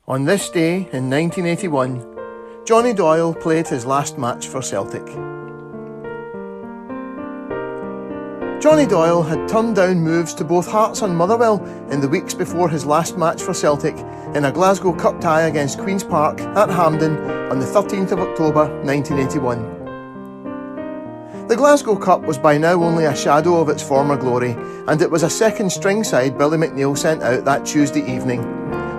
On this day in 1981, Johnny Doyle played his last match for Celtic. Johnny Doyle had turned down moves to both Hearts and Motherwell in the weeks before his last match for Celtic in a Glasgow Cup tie against Queen's Park at Hampden on the 13th of October 1981. The Glasgow Cup was by now only a shadow of its former glory, and it was a second string side Billy McNeill sent out that Tuesday evening.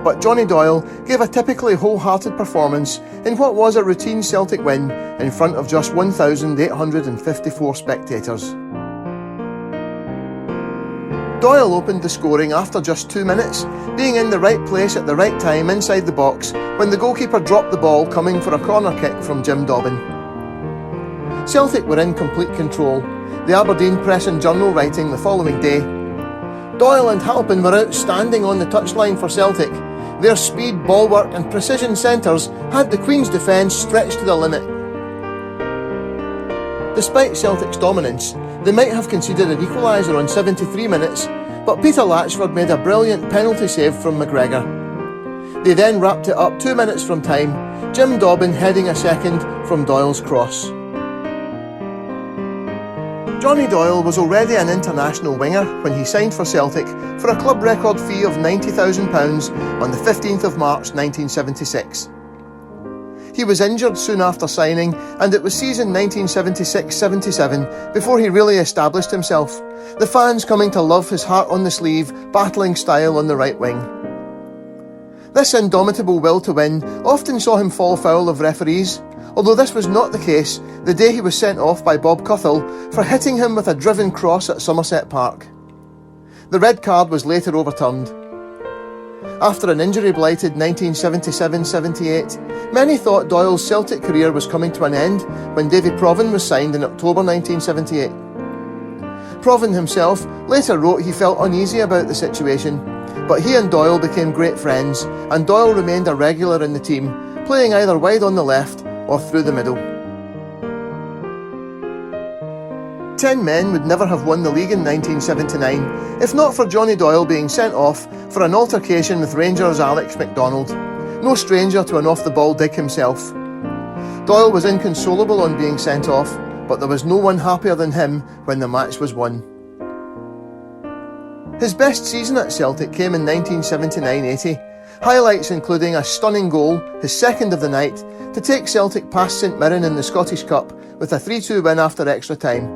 But Johnny Doyle gave a typically wholehearted performance in what was a routine Celtic win in front of just 1,854 spectators. Doyle opened the scoring after just 2 minutes, being in the right place at the right time inside the box when the goalkeeper dropped the ball coming for a corner kick from Jim Dobbin. Celtic were in complete control, the Aberdeen Press and Journal writing the following day, "Doyle and Halpin were outstanding on the touchline for Celtic. Their speed, ball work and precision centres had the Queen's defence stretched to the limit." Despite Celtic's dominance, they might have conceded an equaliser on 73 minutes, but Peter Latchford made a brilliant penalty save from McGregor. They then wrapped it up 2 minutes from time, Jim Dobbin heading a second from Doyle's cross. Johnny Doyle was already an international winger when he signed for Celtic for a club record fee of £90,000 on the 15th of March 1976. He was injured soon after signing, and it was season 1976-77 before he really established himself, the fans coming to love his heart on the sleeve, battling style on the right wing. This indomitable will to win often saw him fall foul of referees, although this was not the case the day he was sent off by Bob Cuthell for hitting him with a driven cross at Somerset Park. The red card was later overturned. After an injury-blighted 1977-78, many thought Doyle's Celtic career was coming to an end when Davy Provan was signed in October 1978. Provan himself later wrote he felt uneasy about the situation, but he and Doyle became great friends, and Doyle remained a regular in the team, playing either wide on the left or through the middle. 10 men would never have won the league in 1979 if not for Johnny Doyle being sent off for an altercation with Rangers' Alex McDonald, no stranger to an off-the-ball dig himself. Doyle was inconsolable on being sent off, but there was no one happier than him when the match was won. His best season at Celtic came in 1979-80, highlights including a stunning goal, his second of the night, to take Celtic past St Mirren in the Scottish Cup with a 3-2 win after extra time.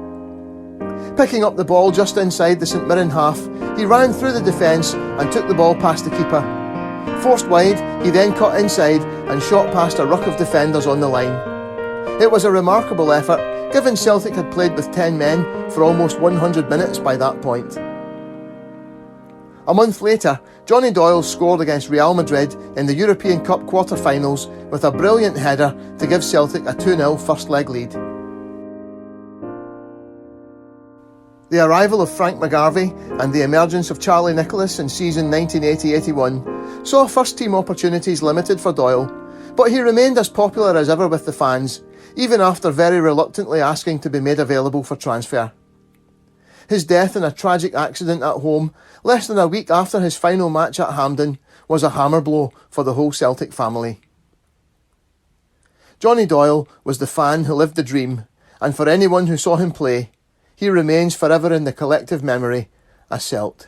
Picking up the ball just inside the St Mirren half, he ran through the defence and took the ball past the keeper. Forced wide, he then cut inside and shot past a ruck of defenders on the line. It was a remarkable effort, given Celtic had played with 10 men for almost 100 minutes by that point. A month later, Johnny Doyle scored against Real Madrid in the European Cup quarter-finals with a brilliant header to give Celtic a 2-0 first-leg lead. The arrival of Frank McGarvey and the emergence of Charlie Nicholas in season 1980-81 saw first-team opportunities limited for Doyle, but he remained as popular as ever with the fans, even after very reluctantly asking to be made available for transfer. His death in a tragic accident at home, less than a week after his final match at Hampden, was a hammer blow for the whole Celtic family. Johnny Doyle was the fan who lived the dream, and for anyone who saw him play, he remains forever in the collective memory a Celt.